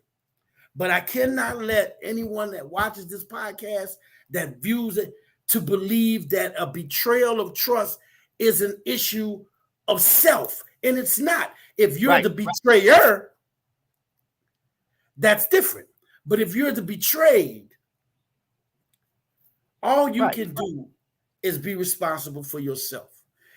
But I cannot let anyone that watches this podcast, that views it, to believe that a betrayal of trust is an issue of self. And it's not. If you're the betrayer, that's different. But if you're the betrayed, all you can do is be responsible for yourself.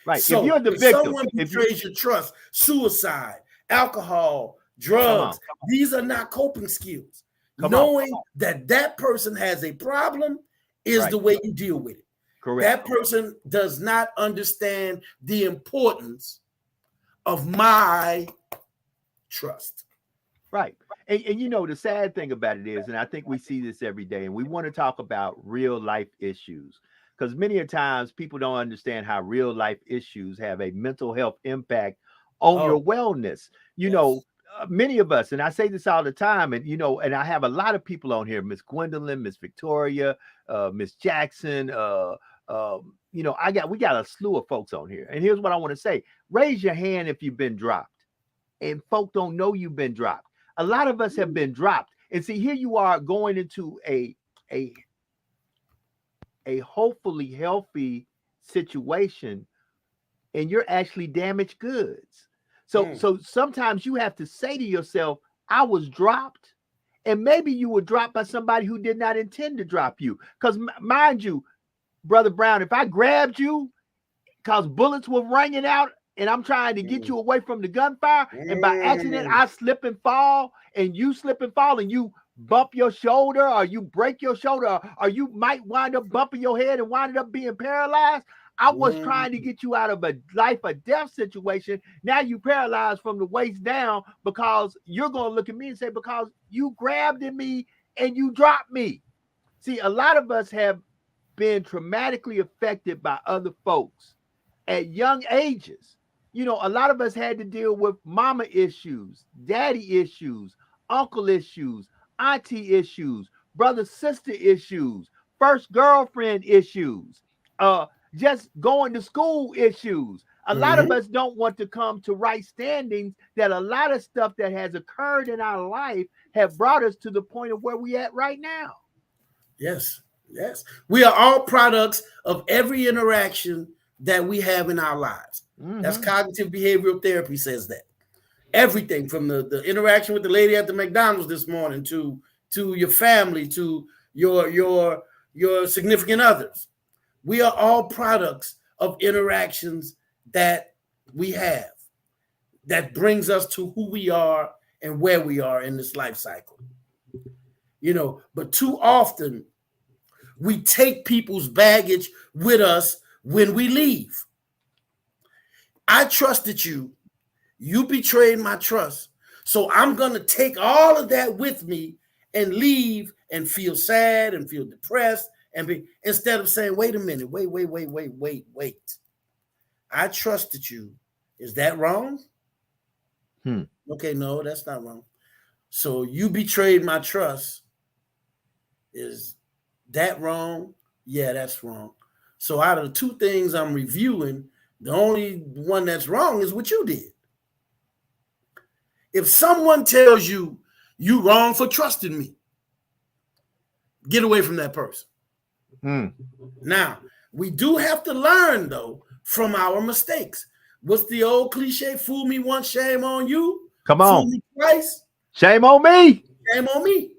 Right. So if you're the victim, someone betrays your trust, suicide, alcohol, drugs, these are not coping skills. Knowing that person has a problem is the way you deal with it. Correct. That person does not understand the importance of my trust. Right. And the sad thing about it is, and I think we see this every day, and we want to talk about real life issues, because many a times people don't understand how real life issues have a mental health impact on your wellness. Many of us, and I say this all the time, and and I have a lot of people on here, Miss Gwendolyn, Miss Victoria, Miss Jackson, we got a slew of folks on here. And here's what I want to say. Raise your hand if you've been dropped. And folk don't know you've been dropped. A lot of us have been dropped. And see, here you are going into a hopefully healthy situation, and you're actually damaged goods. So sometimes you have to say to yourself, I was dropped, and maybe you were dropped by somebody who did not intend to drop you. Because mind you, Brother Brown, if I grabbed you because bullets were ringing out and I'm trying to get you away from the gunfire, and by accident I slip and fall, and you slip and fall, and you bump your shoulder, or you break your shoulder, or you might wind up bumping your head and wind up being paralyzed. I was trying to get you out of a life or death situation. Now you paralyzed from the waist down, because you're going to look at me and say, because you grabbed at me and you dropped me. See, a lot of us have been traumatically affected by other folks at young ages. You know, a lot of us had to deal with mama issues, daddy issues, uncle issues, auntie issues, brother, sister issues, first girlfriend issues, just going to school issues. A lot of us don't want to come to right standings, that a lot of stuff that has occurred in our life have brought us to the point of where we at right now. Yes. We are all products of every interaction that we have in our lives. That's cognitive behavioral therapy says that. Everything from the interaction with the lady at the McDonald's this morning to your family, to your significant others. We are all products of interactions that we have that brings us to who we are and where we are in this life cycle. You know, but too often we take people's baggage with us when we leave. I trusted you. You betrayed my trust. So I'm going to take all of that with me and leave and feel sad and feel depressed and be, instead of saying, wait a minute, wait. I trusted you. Is that wrong? Okay, no, that's not wrong. So you betrayed my trust. Is that wrong? Yeah, that's wrong. So out of the two things I'm reviewing, the only one that's wrong is what you did. If someone tells you you wrong for trusting me, get away from that person. Now, we do have to learn, though, from our mistakes. What's the old cliche? Fool me once, shame on you. Come on. Fool me twice. Shame on me. Shame on me.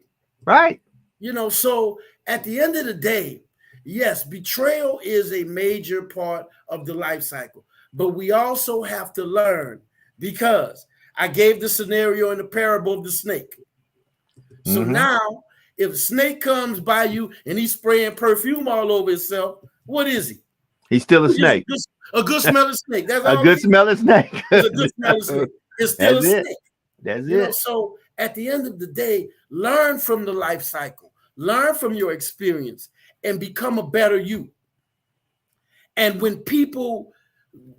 Right. You know, so at the end of the day, yes, betrayal is a major part of the life cycle. But we also have to learn, because I gave the scenario in the parable of the snake. So now, if a snake comes by you and he's spraying perfume all over himself, what is he? He's still a snake. A good smelling snake. That's a good smelling snake. It's a good smelling snake. It's still a snake. That's you it. Know, so at the end of the day, learn from the life cycle. Learn from your experience and become a better you. And when people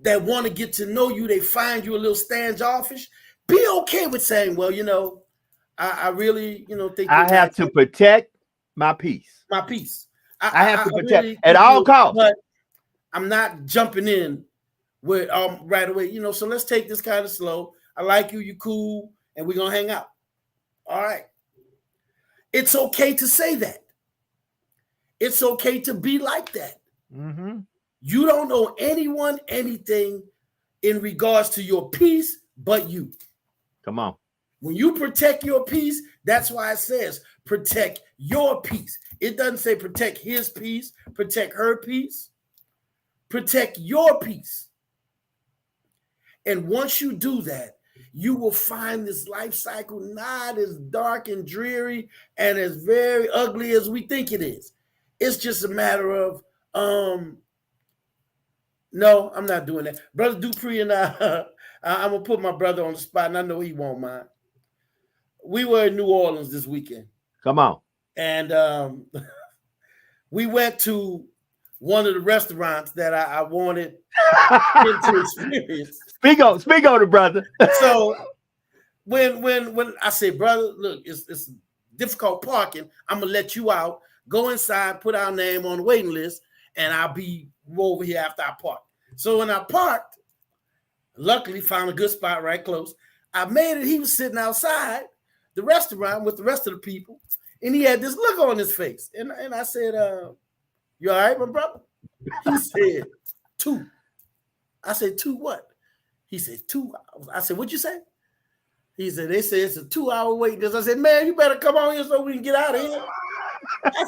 that want to get to know you, they find you a little standoffish, be okay with saying, well, you know, I really, you know, think I have to protect my peace. My peace. I have to protect really at all costs. But I'm not jumping in with right away, you know, so let's take this kind of slow. I like you, you cool, and we're gonna hang out. All right. It's okay to say that. It's okay to be like that. You don't owe anyone anything in regards to your peace but you. Come on. When you protect your peace, that's why it says protect your peace. It doesn't say protect his peace, protect her peace. Protect your peace. And once you do that, you will find this life cycle not as dark and dreary and as very ugly as we think it is. It's just a matter of, no, I'm not doing that. Brother Dupree and I'm going to put my brother on the spot, and I know he won't mind. We were in New Orleans this weekend. Come on. And we went to one of the restaurants that I wanted to experience. Speak on it, brother. So when I say, brother, look, it's difficult parking. I'm gonna let you out. Go inside, put our name on the waiting list, and I'll be over here after I park. So when I parked, luckily found a good spot right close. I made it. He was sitting outside, the restaurant with the rest of the people, and he had this look on his face. And I said, you all right, my brother? He said, 2. I said, 2 what? He said, 2 hours. I said, what'd you say? He said, they said it's a 2-hour wait list. I said, man, you better come on here so we can get out of here. I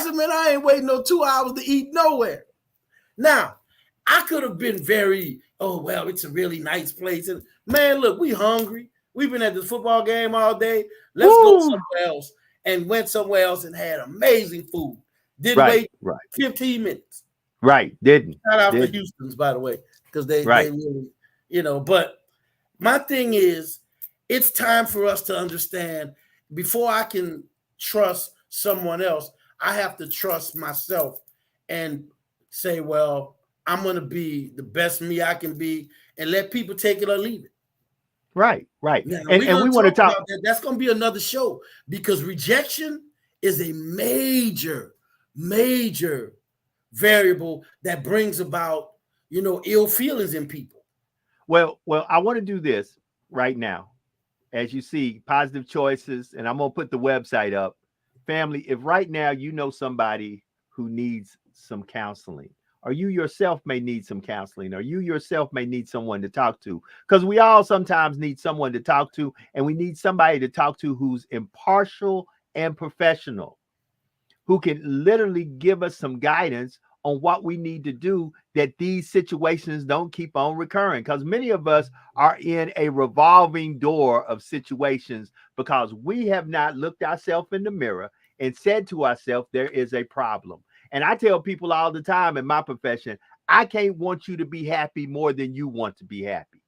said, man, I ain't waiting no 2 hours to eat nowhere. Now, I could have been very, oh, well, it's a really nice place. And man, look, we hungry. We've been at this football game all day. Let's go somewhere else. And went somewhere else and had amazing food. Didn't wait 15 minutes. Right. Didn't. Shout out to Houston's, by the way, because they really, but my thing is, it's time for us to understand, before I can trust someone else, I have to trust myself and say, well, I'm going to be the best me I can be, and let people take it or leave it. Right. Now, and we want to talk about that. That's going to be another show, because rejection is a major variable that brings about, ill feelings in people. Well, I want to do this right now. As you see, Positive Choices, and I'm going to put the website up. Family, if right now you know somebody who needs some counseling, or you yourself may need some counseling, or you yourself may need someone to talk to, because we all sometimes need someone to talk to, and we need somebody to talk to who's impartial and professional, who can literally give us some guidance on what we need to do, that these situations don't keep on recurring. Because many of us are in a revolving door of situations because we have not looked ourselves in the mirror and said to ourselves, there is a problem. And I tell people all the time in my profession, I can't want you to be happy more than you want to be happy.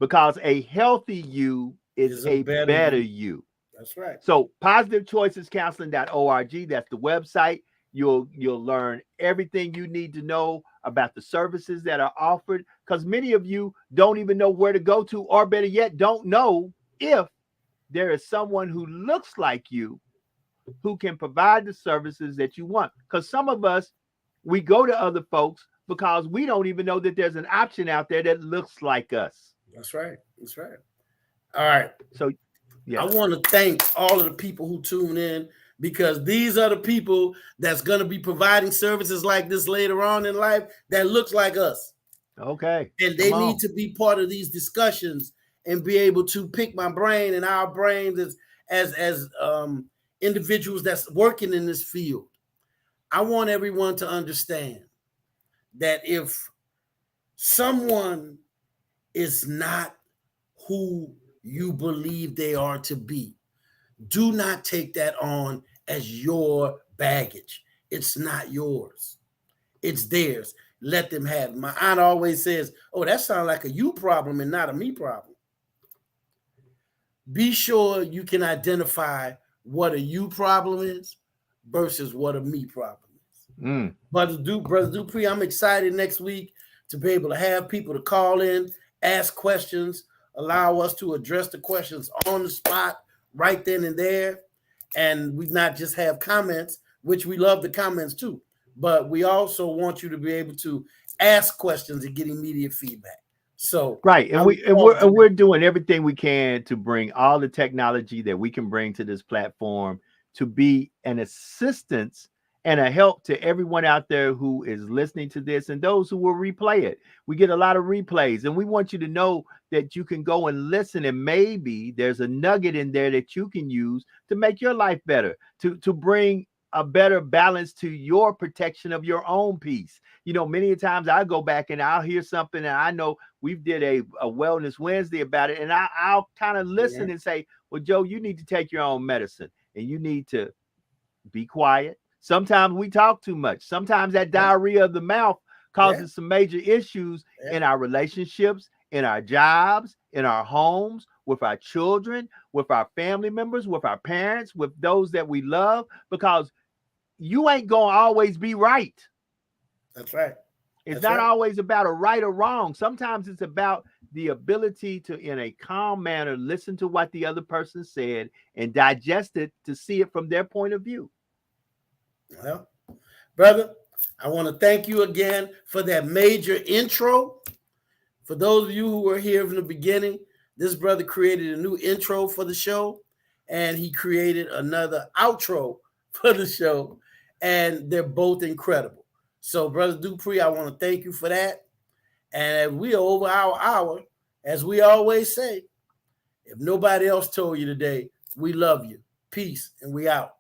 Because a healthy you is a better you. That's right. So positivechoicescounseling.org, that's the website. You'll learn everything you need to know about the services that are offered, because many of you don't even know where to go to, or better yet, don't know if there is someone who looks like you who can provide the services that you want. Because some of us, we go to other folks because we don't even know that there's an option out there that looks like us. That's right. All right. So yeah, I want to thank all of the people who tune in, because these are the people that's going to be providing services like this later on in life that looks like us. Okay. And they need to be part of these discussions and be able to pick my brain and our brains as individuals that's working in this field. I want everyone to understand that if someone is not who you believe they are to be, do not take that on as your baggage. It's not yours. It's theirs. Let them have it. My aunt always says, oh, that sounds like a you problem and not a me problem. Be sure you can identify what a you problem is versus what a me problem is. Brother Dupree, I'm excited next week to be able to have people to call in, ask questions, allow us to address the questions on the spot right then and there. And we not just have comments, which we love the comments too, but we also want you to be able to ask questions and get immediate feedback. So right, and we're doing everything we can to bring all the technology that we can bring to this platform to be an assistance and a help to everyone out there who is listening to this and those who will replay it. We get a lot of replays, and we want you to know that you can go and listen, and maybe there's a nugget in there that you can use to make your life better, to bring a better balance to your protection of your own peace. Many times I go back and I'll hear something, and I know we did a Wellness Wednesday about it, and I'll kind of listen and say, well, Joe, you need to take your own medicine, and you need to be quiet. Sometimes we talk too much. Sometimes that diarrhea of the mouth causes some major issues in our relationships, in our jobs, in our homes, with our children, with our family members, with our parents, with those that we love, because you ain't going to always be right. That's right. It's not always about a right or wrong. Sometimes it's about the ability to, in a calm manner, listen to what the other person said and digest it to see it from their point of view. Well, brother, I want to thank you again for that major intro. For those of you who were here from the beginning, This brother created a new intro for the show, and he created another outro for the show, and they're both incredible. So, Brother Dupree, I want to thank you for that. And we are over our hour, as we always say. If nobody else told you today, we love you. Peace, and we out.